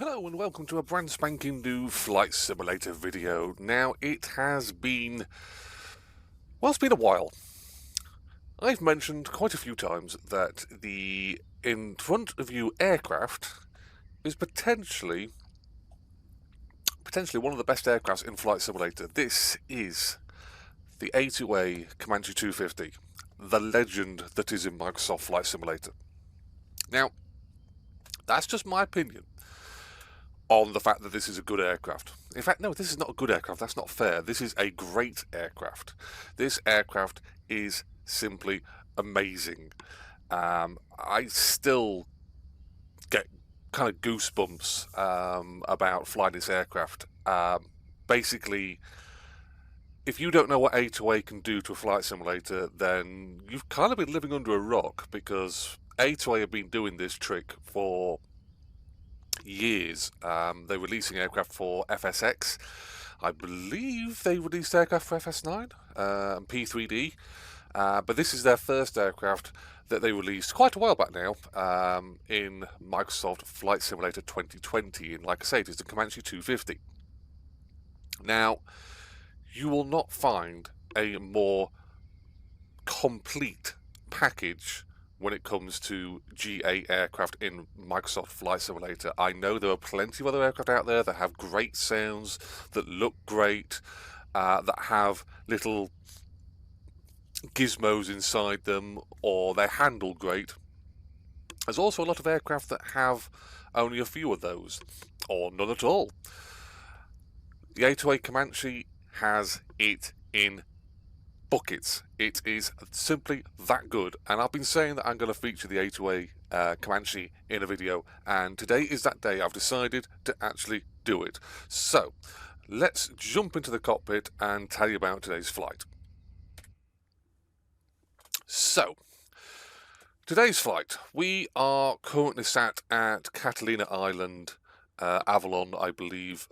Hello and welcome to a brand spanking new flight simulator video. Now it has been, well, it's been a while. I've mentioned quite a few times that the in front of you aircraft is potentially one of the best aircrafts in Flight Simulator. This is the A2A Comanche 250, the legend that is in Microsoft Flight Simulator. Now, that's just my opinion on the fact that this is a good aircraft. In fact, no, this is not a good aircraft. That's not fair. This is a great aircraft. This aircraft is simply amazing. I still get kind of goosebumps about flying this aircraft. Basically, if you don't know what A2A can do to a flight simulator, then you've kind of been living under a rock, because A2A have been doing this trick for years. They're releasing aircraft for FSX. I believe they released aircraft for FS9 and P3D, but this is their first aircraft that they released quite a while back now in Microsoft Flight Simulator 2020, and like I say, it is the Comanche 250. Now, you will not find a more complete package when it comes to GA aircraft in Microsoft Flight Simulator. I know there are plenty of other aircraft out there that have great sounds, that look great, that have little gizmos inside them, or they handle great. There's also a lot of aircraft that have only a few of those, or none at all. The A2A Comanche has it in buckets. It is simply that good, and I've been saying that I'm going to feature the A2A Comanche in a video, and today is that day. I've decided to actually do it. So let's jump into the cockpit and tell you about today's flight. So today's flight, we are currently sat at Catalina Island, Avalon, I believe,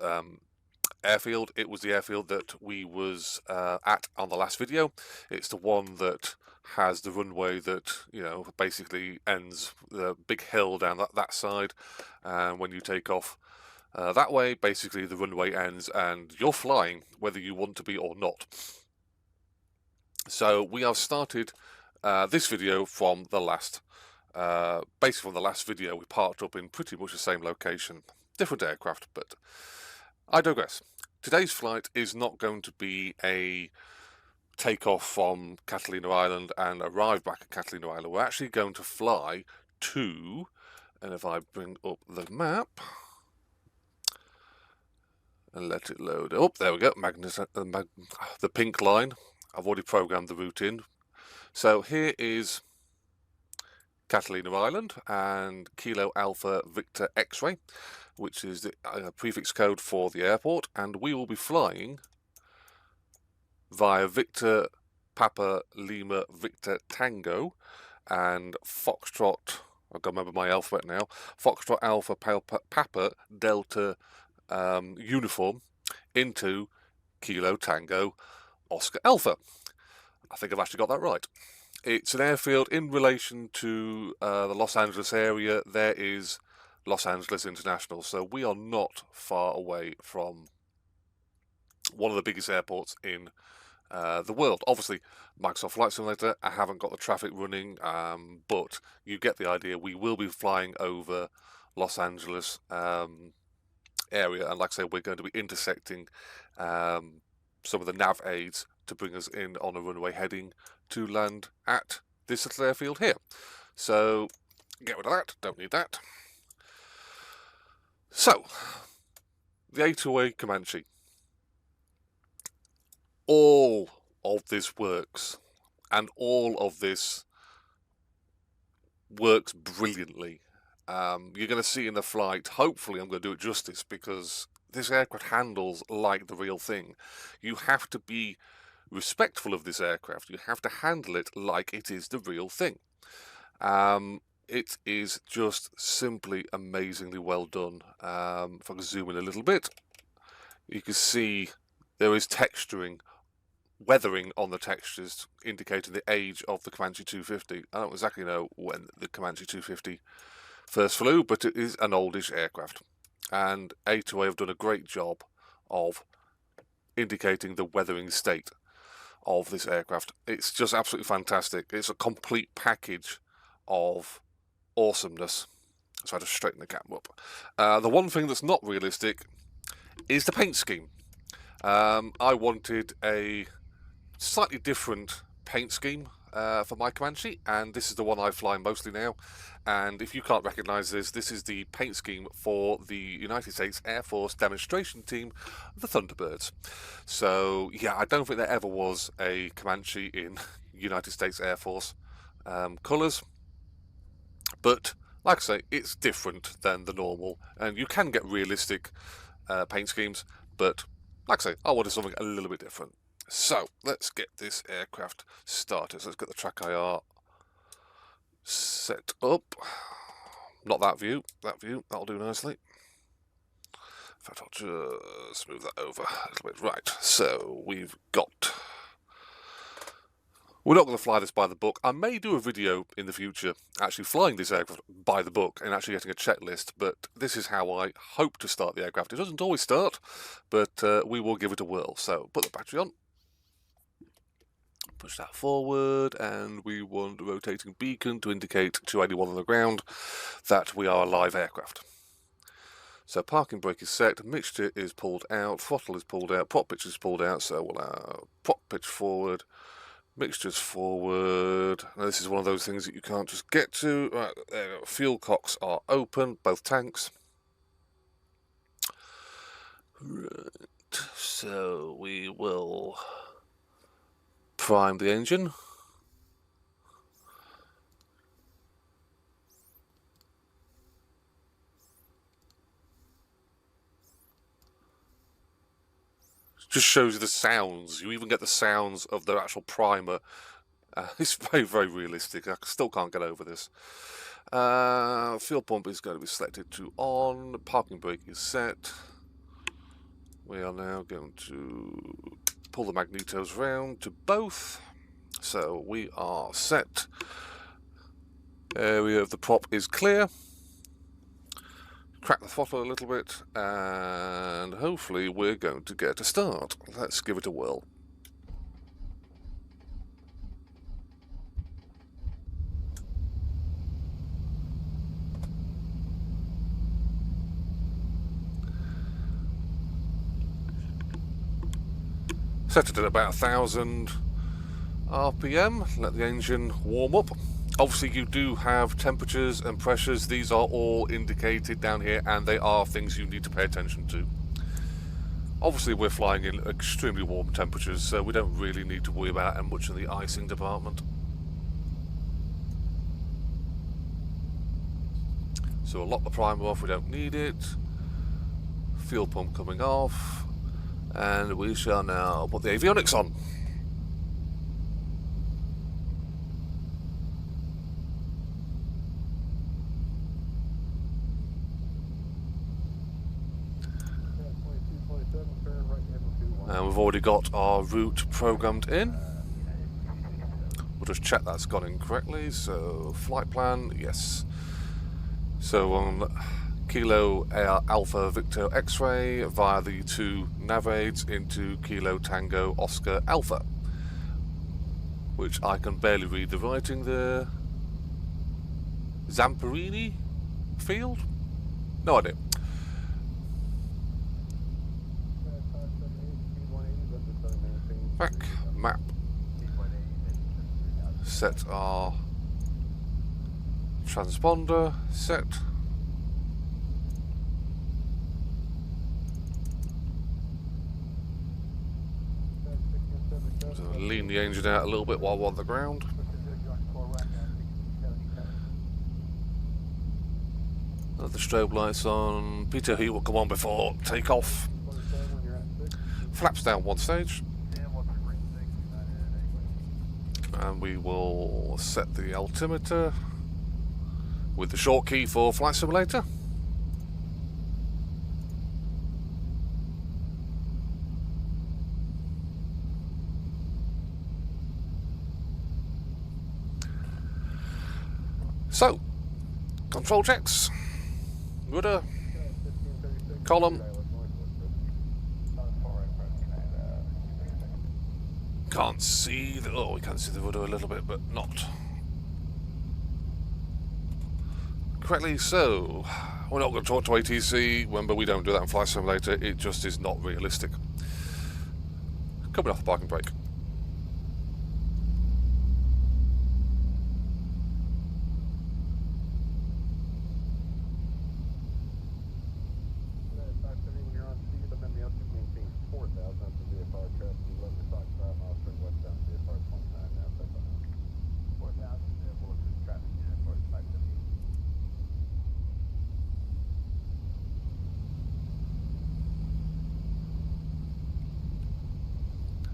airfield. It was the airfield that we was at on the last video. It's the one that has the runway that, you know, basically ends the big hill down that side, and when you take off that way, basically the runway ends and you're flying whether you want to be or not. So we have started this video from the last basically from the last video. We parked up in pretty much the same location, different aircraft, but I digress. Today's flight is not going to be a takeoff from Catalina Island and arrive back at Catalina Island. We're actually going to fly to, and if I bring up the map and let it load up, there we go, the pink line. I've already programmed the route in. So here is Catalina Island and Kilo Alpha Victor X-Ray, which is the prefix code for the airport, and we will be flying via Victor Papa Lima Victor Tango and Foxtrot, I've got to remember my alphabet now, Foxtrot Alpha Papa Delta uniform into Kilo Tango Oscar Alpha. I think I've actually got that right. It's an airfield in relation to the Los Angeles area. There is Los Angeles International, so we are not far away from one of the biggest airports in the world. Obviously, Microsoft Flight Simulator, I haven't got the traffic running, but you get the idea. We will be flying over Los Angeles area, and like I say, we're going to be intersecting some of the nav aids to bring us in on a runway heading to land at this little airfield here. So get rid of that, don't need that. So the A2A Comanche, all of this works, and all of this works brilliantly. You're going to see in the flight, hopefully I'm going to do it justice, because this aircraft handles like the real thing. You have to be respectful of this aircraft. You have to handle it like it is the real thing. It is just simply amazingly well done. If I can zoom in a little bit, you can see there is texturing, weathering on the textures, indicating the age of the Comanche 250. I don't exactly know when the Comanche 250 first flew, but it is an oldish aircraft. and A2A have done a great job of indicating the weathering state of this aircraft. It's just absolutely fantastic. It's a complete package of awesomeness. So I just straighten the camera up. The one thing that's not realistic is the paint scheme. I wanted a slightly different paint scheme for my Comanche, and this is the one I fly mostly now. And if you can't recognise this, this is the paint scheme for the United States Air Force demonstration team, the Thunderbirds. So yeah, I don't think there ever was a Comanche in United States Air Force colours, but like I say, it's different than the normal, and you can get realistic paint schemes, but like I say, I wanted something a little bit different. So let's get this aircraft started. So let's get the track IR set up. Not that view, that'll do nicely. In fact, I'll just move that over a little bit. Right, so we've got... We're not going to fly this by the book. I may do a video in the future actually flying this aircraft by the book and actually getting a checklist, but this is how I hope to start the aircraft. It doesn't always start, but we will give it a whirl. So put the battery on, push that forward, and we want a rotating beacon to indicate to anyone on the ground that we are a live aircraft. So parking brake is set, mixture is pulled out, throttle is pulled out, prop pitch is pulled out, so we'll prop pitch forward, mixtures forward. Now this is one of those things that you can't just get to. Right, there, fuel cocks are open, both tanks. Right, so we will prime the engine. Just shows you the sounds. You even get the sounds of the actual primer. It's very, very realistic. I still can't get over this. Fuel pump is going to be selected to on. Parking brake is set. We are now going to pull the magnetos round to both. So we are set. Area of the prop is clear. Crack the throttle a little bit, and hopefully we're going to get a start. Let's give it a whirl. Set it at about 1000 RPM, let the engine warm up. Obviously you do have temperatures and pressures. These are all indicated down here, and they are things you need to pay attention to. Obviously we're flying in extremely warm temperatures, so we don't really need to worry about much in the icing department. So we'll lock the primer off, we don't need it. Fuel pump coming off, and we shall now put the avionics on. And we've already got our route programmed in. We'll just check that's gone in correctly. So flight plan, yes. So on Kilo Alpha Victor X-ray via the two nav aids into Kilo Tango Oscar Alpha, which I can barely read the writing there. Zamperini field? No idea. Back, map, set our transponder, set. So lean the engine out a little bit while we're on the ground. The strobe lights on. Peter Heat will come on before takeoff. Flaps down one stage. And we will set the altimeter with the short key for Flight Simulator. So, control checks. Rudder. column. Can't see the... oh, we can see the rudder a little bit, but not correctly. So, we're not going to talk to ATC. Remember, we don't do that in Flight Simulator. It just is not realistic. Coming off the parking brake.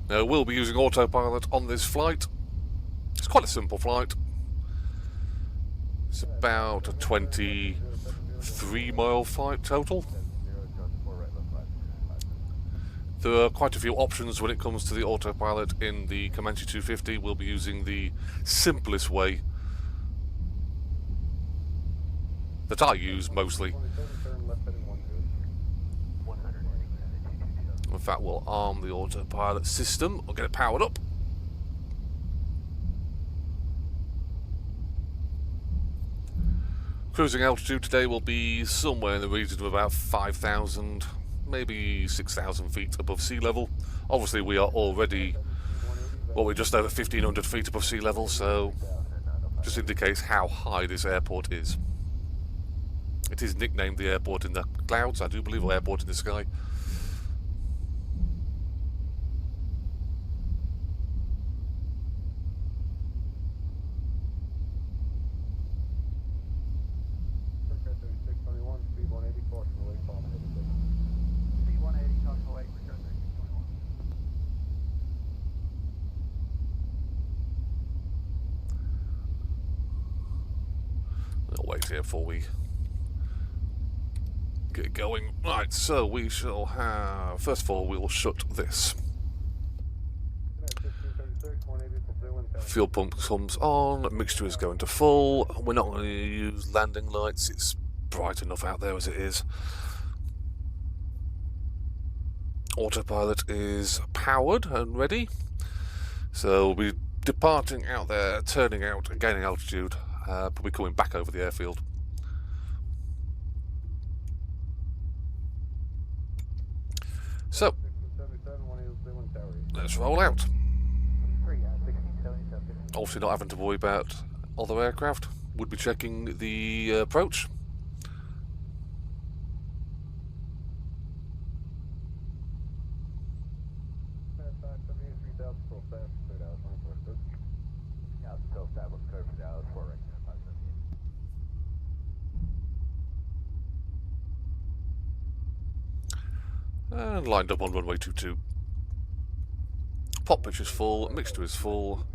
Now, we'll be using autopilot on this flight. It's quite a simple flight. It's about a 23-mile flight total. There are quite a few options when it comes to the autopilot in the Comanche 250. We'll be using the simplest way that I use mostly. In fact, we'll arm the autopilot system. We'll get it powered up. Cruising altitude today will be somewhere in the region of about 5,000, maybe 6,000 feet above sea level. Obviously, we are already, well, we're just over 1,500 feet above sea level, so just indicates how high this airport is. It is nicknamed the airport in the clouds, I do believe, or airport in the sky. I'll wait here before we get going. Right, so we shall have... first of all, we'll shut this. Fuel pump comes on, mixture is going to full. We're not going to use landing lights, it's bright enough out there as it is. Autopilot is powered and ready. So we'll be departing out there, turning out and gaining altitude. Probably coming back over the airfield. So, let's roll out. Obviously not having to worry about other aircraft. Would be checking the approach. And lined up on runway 22. Pop pitch is full, mixture is full.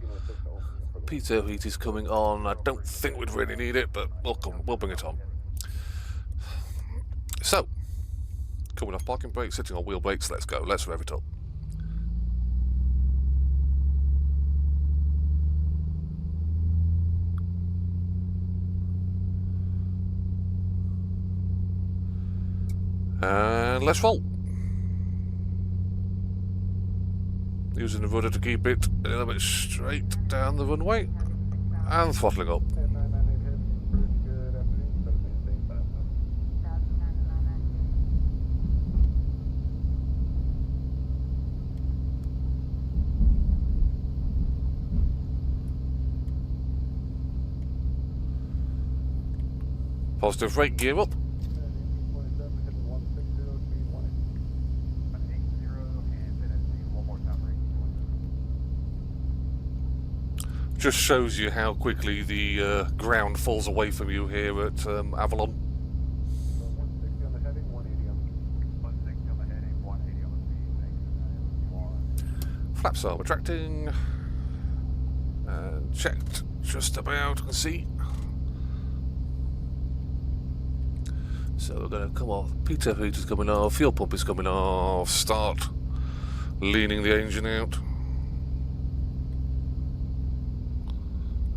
Pitot heat is coming on. I don't think we'd really need it, but we'll bring it on. So, coming off parking brake, sitting on wheel brakes, let's go, let's rev it up. And let's roll. Using the rudder to keep it a little bit straight down the runway and throttling up. Positive rate, gear up. Just shows you how quickly the ground falls away from you here at Avalon. Flaps are retracting. And checked just about, I can see. So we're going to come off. Pitot heat is coming off, fuel pump is coming off, start leaning the engine out.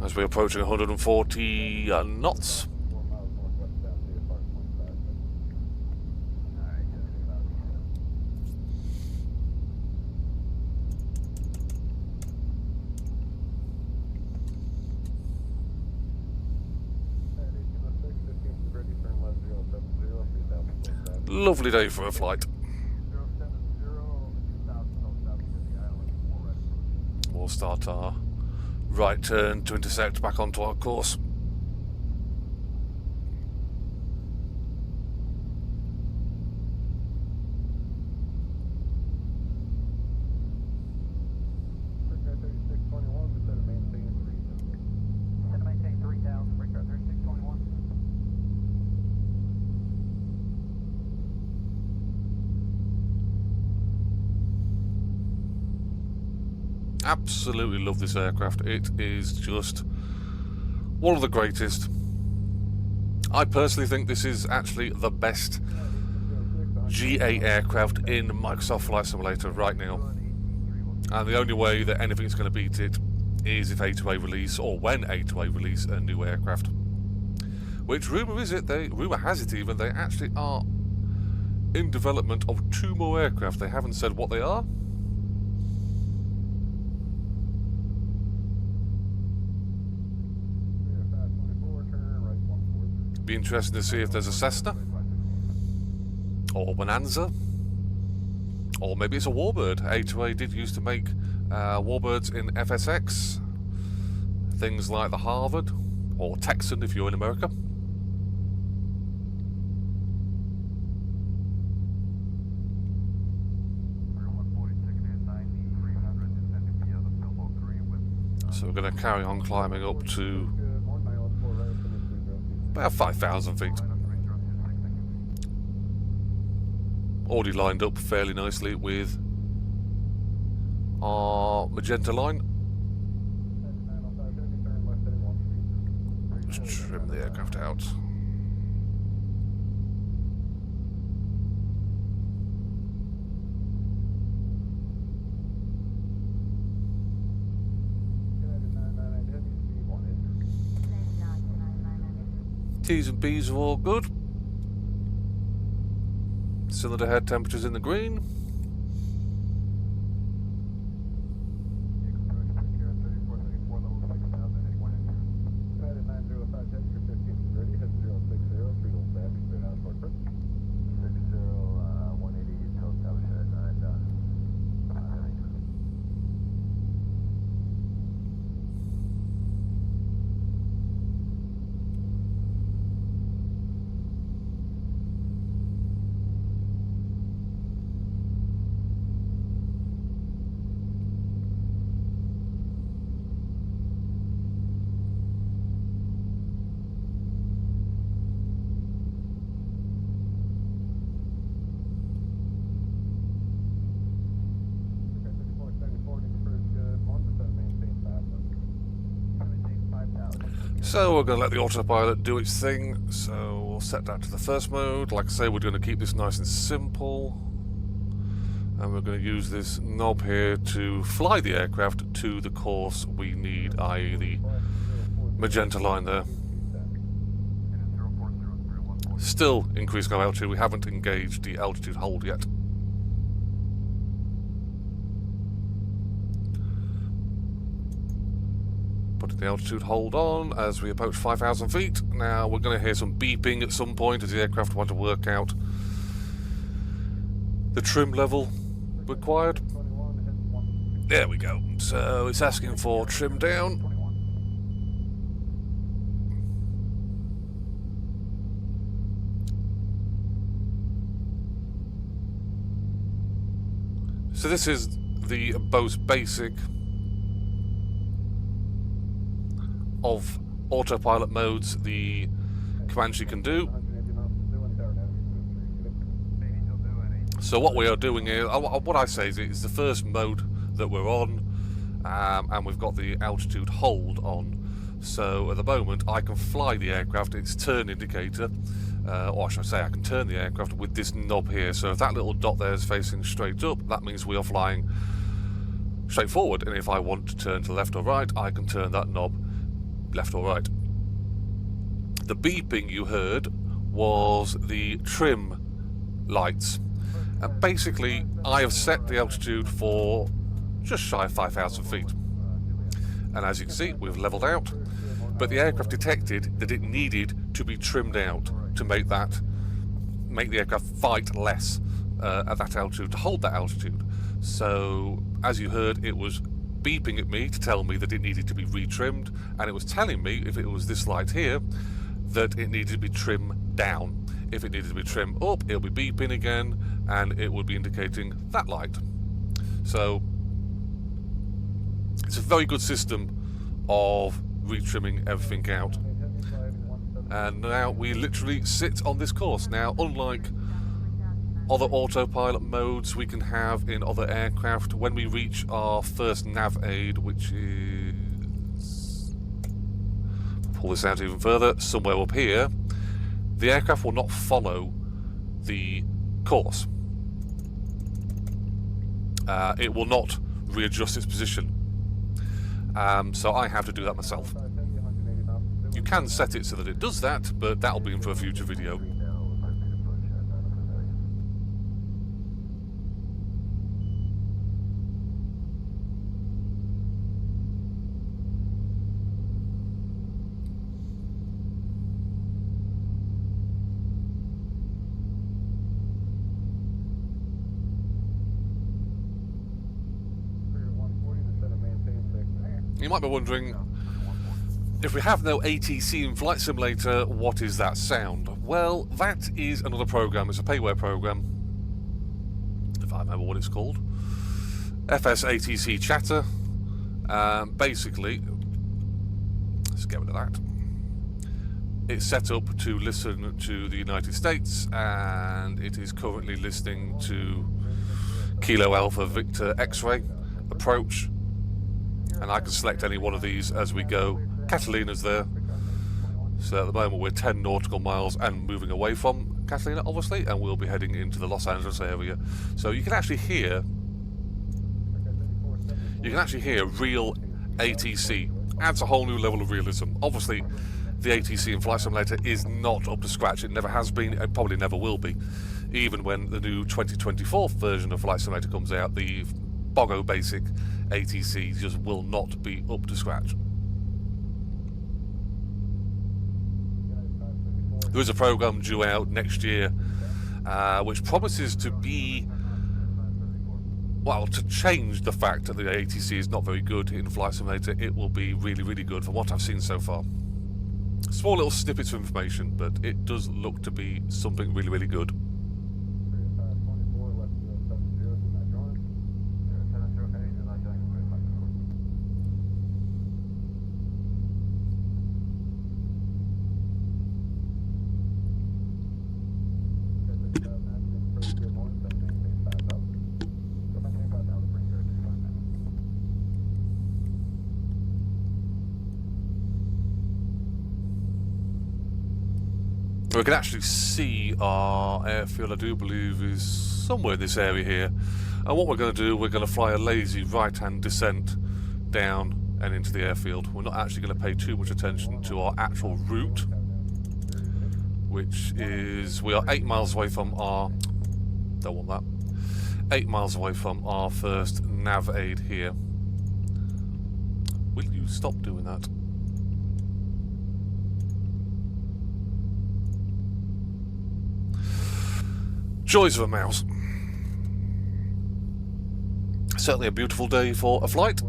As we're approaching 140 knots. Lovely day for a flight. We'll start our right turn to intersect back onto our course. Absolutely love this aircraft. It is just one of the greatest. I personally think this is actually the best GA aircraft in Microsoft Flight Simulator right now. And the only way that anything's going to beat it is if A2A release, or when A2A release a new aircraft. Which rumour has it even, they actually are in development of 2 more aircraft. They haven't said what they are. Be interesting to see if there's a Cessna, or Bonanza, or maybe it's a Warbird. A2A did used to make Warbirds in FSX, things like the Harvard, or Texan if you're in America. So we're going to carry on climbing up to about 5,000 feet. Already lined up fairly nicely with our magenta line. Just trim the aircraft out. T's and B's are all good. Cylinder head temperatures in the green. So we're going to let the autopilot do its thing, so we'll set that to the first mode. Like I say, we're going to keep this nice and simple, and we're going to use this knob here to fly the aircraft to the course we need, i.e. the magenta line there. Still increasing our altitude, we haven't engaged the altitude hold yet. Putting the altitude hold on as we approach 5,000 feet. Now we're going to hear some beeping at some point as the aircraft want to work out the trim level required. There we go. So it's asking for trim down. So this is the most basic of autopilot modes the Comanche can do. So what we are doing here, what I say is it's the first mode that we're on, and we've got the altitude hold on. So at the moment I can fly the aircraft, its turn indicator, or should I say I can turn the aircraft with this knob here. So if that little dot there is facing straight up, that means we are flying straight forward, and if I want to turn to the left or right, I can turn that knob left or right. The beeping you heard was the trim lights, and basically I have set the altitude for just shy of 5,000 feet, and as you can see we've leveled out, but the aircraft detected that it needed to be trimmed out to make that make the aircraft fight less at that altitude, to hold that altitude. So as you heard, it was beeping at me to tell me that it needed to be retrimmed, and it was telling me, if it was this light here, that it needed to be trimmed down. If it needed to be trimmed up, it'll be beeping again, and it would be indicating that light. So it's a very good system of retrimming everything out. And now we literally sit on this course. Now, unlike other autopilot modes we can have in other aircraft, when we reach our first nav aid, which is, pull this out even further, somewhere up here, the aircraft will not follow the course. It will not readjust its position. So I have to do that myself. You can set it so that it does that, but that'll be in for a future video. You might be wondering, if we have no ATC in Flight Simulator, what is that sound? Well, that is another program. It's a payware program, if I remember what it's called. FS ATC Chatter. Basically, let's get rid of that. It's set up to listen to the United States, and it is currently listening to Kilo Alpha Victor X-Ray approach. And I can select any one of these as we go. Catalina's there. So at the moment we're 10 nautical miles and moving away from Catalina, obviously, and we'll be heading into the Los Angeles area. So you can actually hear real ATC. Adds a whole new level of realism. Obviously, the ATC in Flight Simulator is not up to scratch. It never has been, it probably never will be. Even when the new 2024 version of Flight Simulator comes out, the Bogo basic ATC just will not be up to scratch. There is a program due out next year which promises to be, well, to change the fact that the ATC is not very good in Flight Simulator. It will be really, really good from what I've seen so far. Small little snippets of information, but it does look to be something really, really good. We can actually see our airfield, I do believe, is somewhere in this area here. And what we're going to do, we're going to fly a lazy right-hand descent down and into the airfield. We're not actually going to pay too much attention to our actual route, which is, we are 8 miles away from our, don't want that, 8 miles away from our first nav aid here. Will you stop doing that? Joys of a mouse. Certainly a beautiful day for a flight.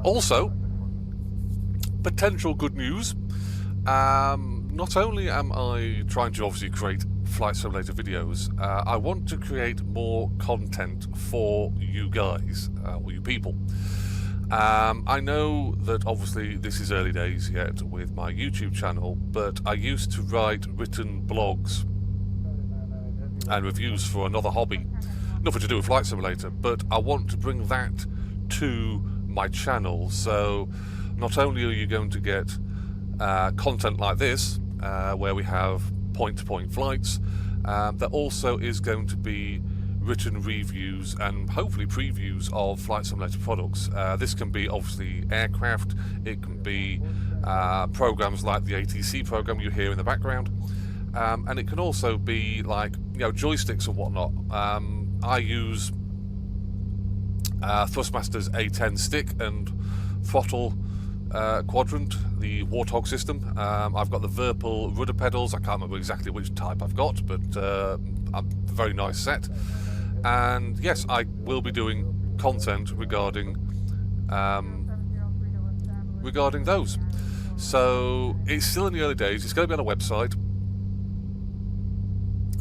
Also, potential good news. Not only am I trying to obviously create Flight Simulator videos, I want to create more content for you guys, or you people. I know that obviously this is early days yet with my YouTube channel, but I used to write written blogs and reviews for another hobby. Nothing to do with Flight Simulator, but I want to bring that to my channel. So not only are you going to get content like this, where we have point-to-point flights, there also is going to be written reviews and hopefully previews of Flight Simulator products. This can be obviously aircraft, it can be programs like the ATC program you hear in the background, and it can also be like, you know, joysticks and whatnot. I use Thrustmaster's A10 stick and throttle quadrant, the Warthog system. I've got the Virpil rudder pedals. I can't remember exactly which type I've got, but a very nice set. And yes, I will be doing content regarding those. So it's still in the early days. It's going to be on a website.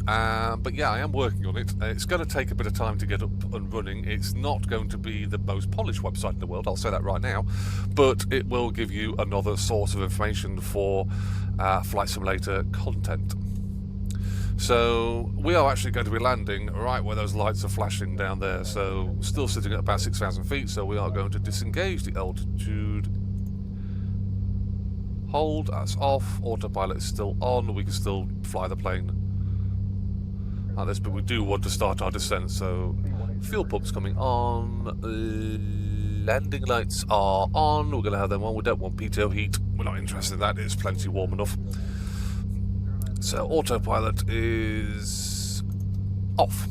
But yeah, I am working on it. It's going to take a bit of time to get up and running. It's not going to be the most polished website in the world, I'll say that right now, but it will give you another source of information for Flight Simulator content. So we are actually going to be landing right where those lights are flashing down there, so still sitting at about 6,000 feet, so we are going to disengage the altitude. Hold, that's off, autopilot is still on, we can still fly the plane like this, but we do want to start our descent, so fuel pumps coming on, landing lights are on, we're going to have them on. We don't want pitot heat, we're not interested in that, it's plenty warm enough. So autopilot is off.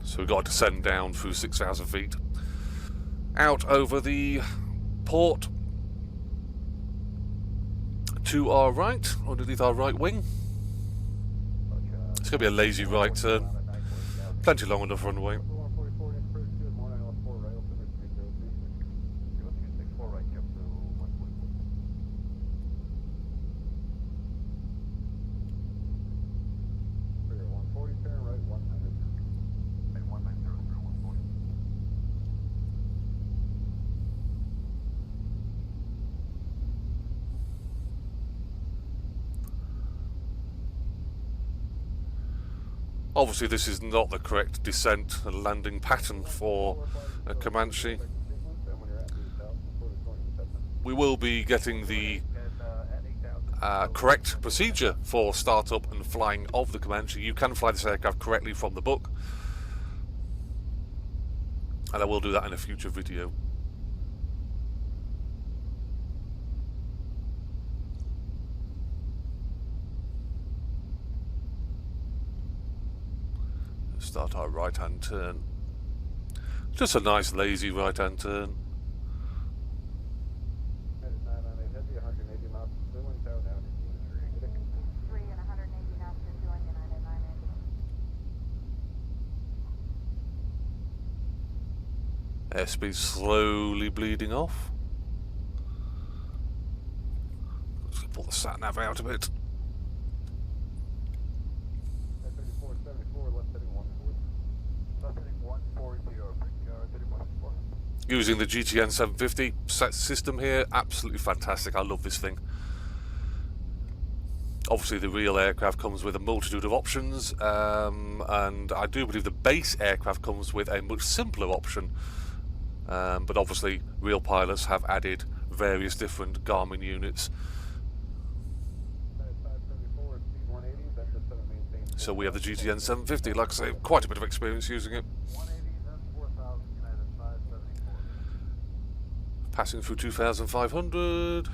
So we've got to descend down through 6,000 feet. Out over the port to our right, underneath our right wing. It's going to be a lazy right turn. Plenty long enough runway. Obviously this is not the correct descent and landing pattern for a Comanche. We will be getting the correct procedure for startup and flying of the Comanche. You can fly this aircraft correctly from the book, and I will do that in a future video. Start our right-hand turn. Just a nice lazy right-hand turn. Airspeed slowly bleeding off. Let's pull the sat-nav out a bit. Using the GTN 750 set system here, absolutely fantastic. I love this thing. Obviously the real aircraft comes with a multitude of options, and I do believe the base aircraft comes with a much simpler option, but obviously real pilots have added various different Garmin units. So we have the GTN 750, like I say, quite a bit of experience using it. Passing through 2,500.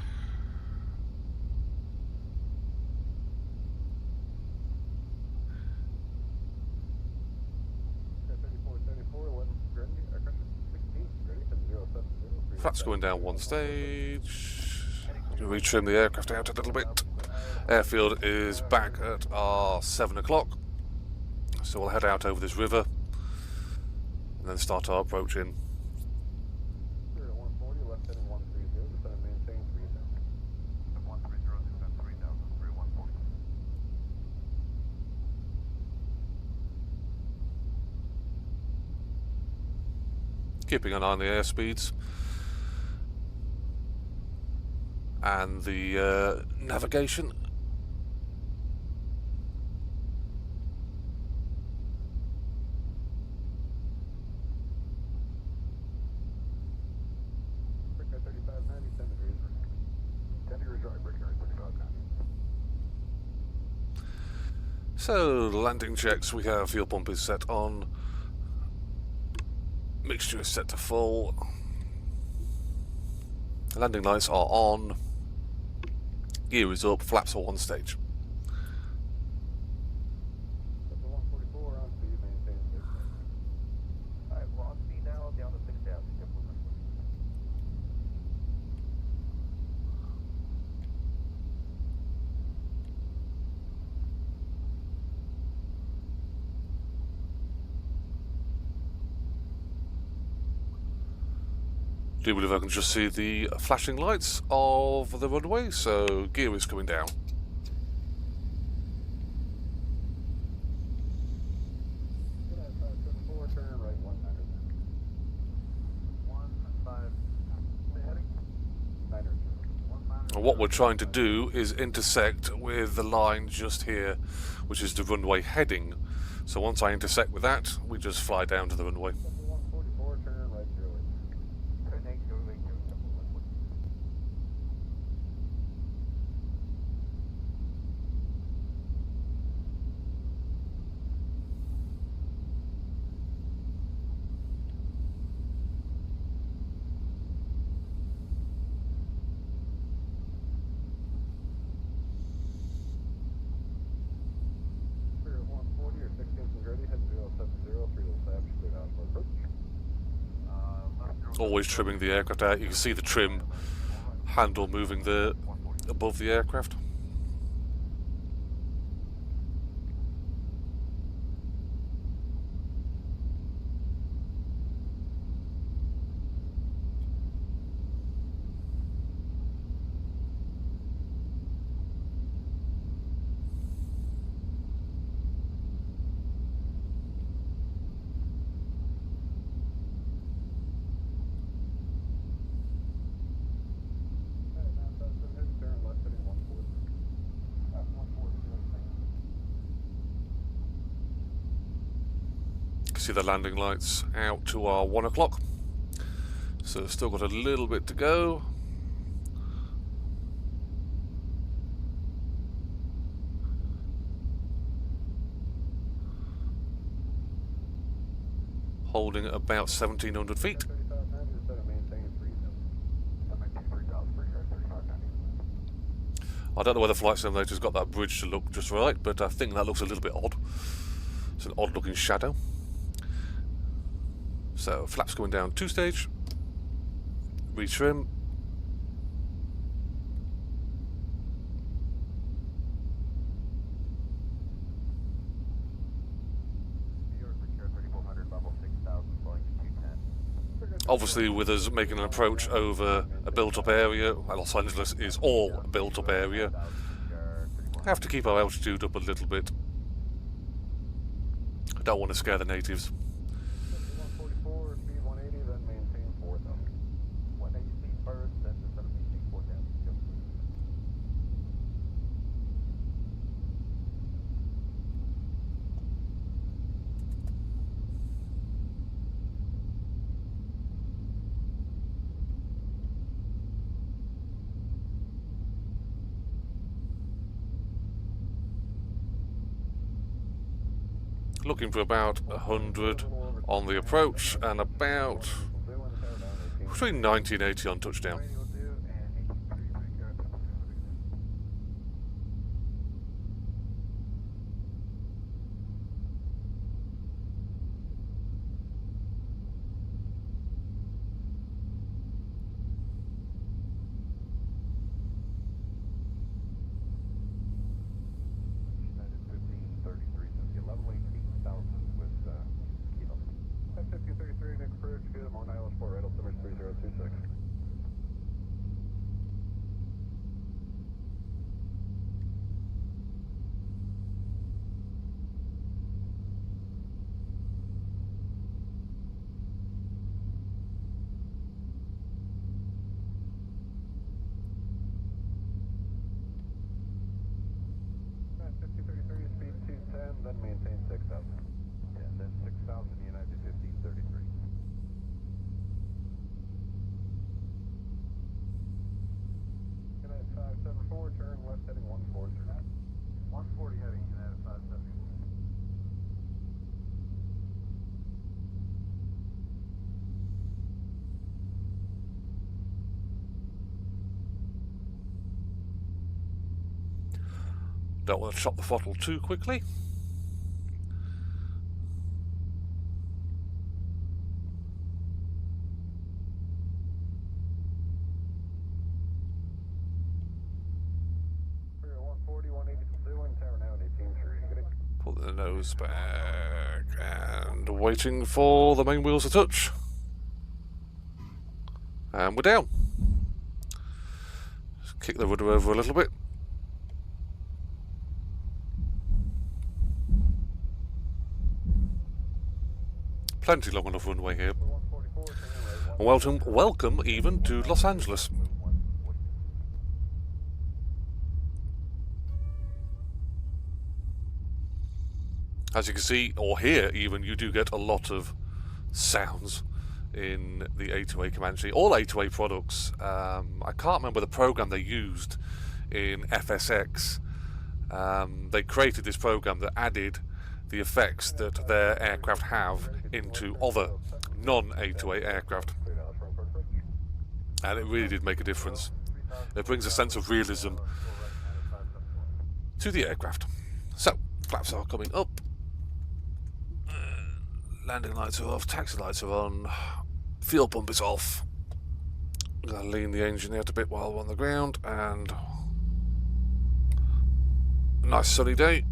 Flaps going down one stage. Retrim the aircraft out a little bit. Airfield is back at our 7 o'clock. So we'll head out over this river and then start our approach in. Keeping an eye on the airspeeds and the navigation. So, landing checks, we have fuel pump is set on, mixture is set to full, landing lights are on, gear is up, flaps are one stage. I do believe I can just see the flashing lights of the runway, so gear is coming down. And what we're trying to do is intersect with the line just here, which is the runway heading. So once I intersect with that, we just fly down to the runway. Always trimming the aircraft out. You can see the trim handle moving above the aircraft. See the landing lights out to our 1 o'clock, so still got a little bit to go. Holding at about 1,700 feet. I don't know whether Flight Simulator's got that bridge to look just right, but I think that looks a little bit odd. It's an odd looking shadow. So flaps going down 2 stage, retrim, obviously with us making an approach over a built-up area, Los Angeles is all a built-up area, have to keep our altitude up a little bit. I don't want to scare the natives. Looking for about 100 on the approach and about between 90 and 80 on touchdown. heading 140. 140 heading United 571. Don't want to chop the throttle too quickly. Pull the nose back and waiting for the main wheels to touch. And we're down. Just kick the rudder over a little bit. Plenty long enough runway here. And welcome even to Los Angeles. As you can see, or hear even, you do get a lot of sounds in the A2A Comanche. All A2A products. I can't remember the program they used in FSX. They created this program that added the effects that their aircraft have into other non-A2A aircraft. And it really did make a difference. It brings a sense of realism to the aircraft. So, flaps are coming up. Landing lights are off, taxi lights are on, fuel pump is off. I'm going to lean the engine out a bit while we're on the ground, and a nice sunny day.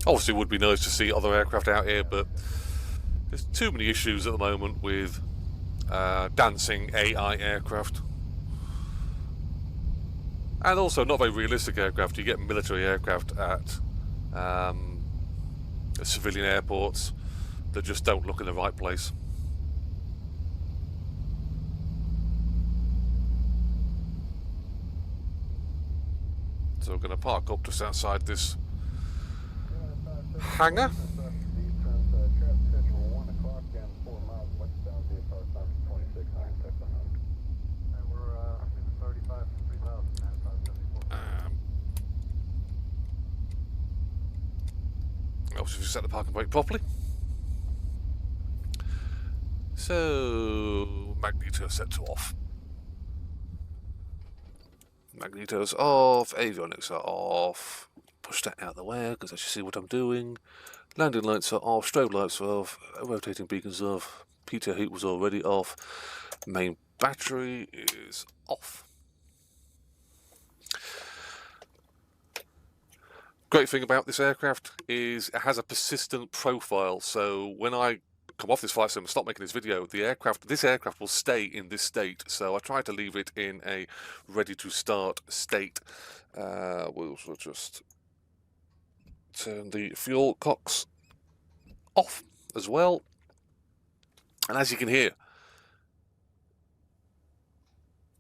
Obviously, it would be nice to see other aircraft out here, but there's too many issues at the moment with dancing AI aircraft. And also not very realistic aircraft. You get military aircraft at civilian airports that just don't look in the right place. So we're going to park up just outside this hangar. Obviously, we set the parking brake properly. So, magneto set to off. Magneto's off, avionics are off. Push that out of the way because I should see what I'm doing. Landing lights are off, strobe lights are off, rotating beacons off, PTO heat was already off, main battery is off. Great thing about this aircraft is it has a persistent profile, so when I come off this flight sim and stop making this video, this aircraft will stay in this state, so I try to leave it in a ready to start state. We'll just turn the fuel cocks off as well, and as you can hear,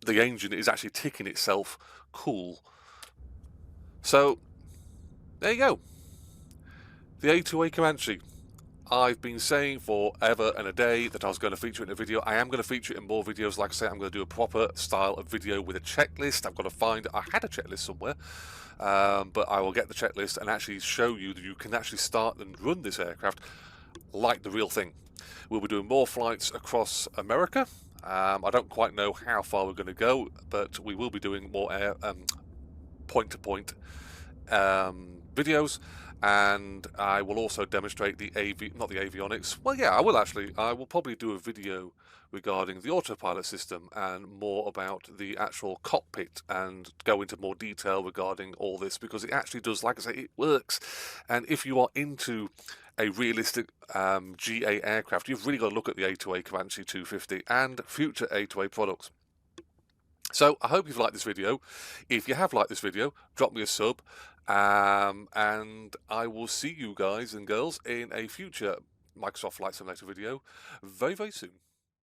the engine is actually ticking itself cool. So there you go, the A2A Comanche. I've been saying forever and a day that I was going to feature it in a video. I am going to feature it in more videos. Like I say, I'm going to do a proper style of video with a checklist. I've got to find, I had a checklist somewhere, but I will get the checklist and actually show you that you can actually start and run this aircraft like the real thing. We'll be doing more flights across America. I don't quite know how far we're going to go, but we will be doing more point-to-point videos, and I will also demonstrate the not the avionics. Well, yeah, I will actually. I will probably do a video regarding the autopilot system and more about the actual cockpit and go into more detail regarding all this, because it actually does, like I say, it works. And if you are into a realistic GA aircraft, you've really got to look at the A2A Comanche 250 and future A2A products. So I hope you've liked this video. If you have liked this video, drop me a sub, and I will see you guys and girls in a future Microsoft Flight Simulator video very, very soon.